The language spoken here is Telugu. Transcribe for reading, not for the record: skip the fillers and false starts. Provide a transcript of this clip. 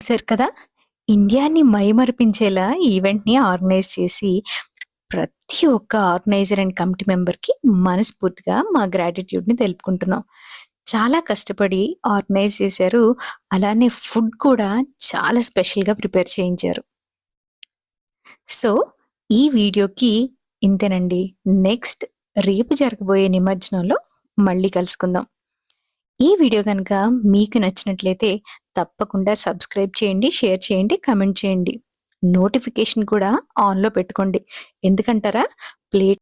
చూసారు కదా! ఇండియాని మైమరిపించేలా ఈవెంట్‌ని ఆర్గనైజ్ చేసి, ప్రతి ఒక్క ఆర్గనైజర్ అండ్ కమిటీ మెంబర్‌కి మనస్ఫూర్తిగా మా గ్రాటిట్యూడ్‌ని తెలుపుకుంటున్నాం. చాలా కష్టపడి ఆర్గనైజ్ చేశారు. అలానే ఫుడ్ కూడా చాలా స్పెషల్‌గా ప్రిపేర్ చేయించారు. సో, ఈ వీడియోకి ఇంతేనండి. నెక్స్ట్ రేపు జరగబోయే నిమజ్జనంలో మళ్ళీ కలుసుకుందాం. ఈ వీడియో గనక మీకు నచ్చినట్లయితే తప్పకుండా సబ్స్క్రైబ్ చేయండి, షేర్ చేయండి, కామెంట్ చేయండి. నోటిఫికేషన్ కూడా ఆన్‌లో పెట్టుకోండి. ఎందుకంటారా? ప్లేట్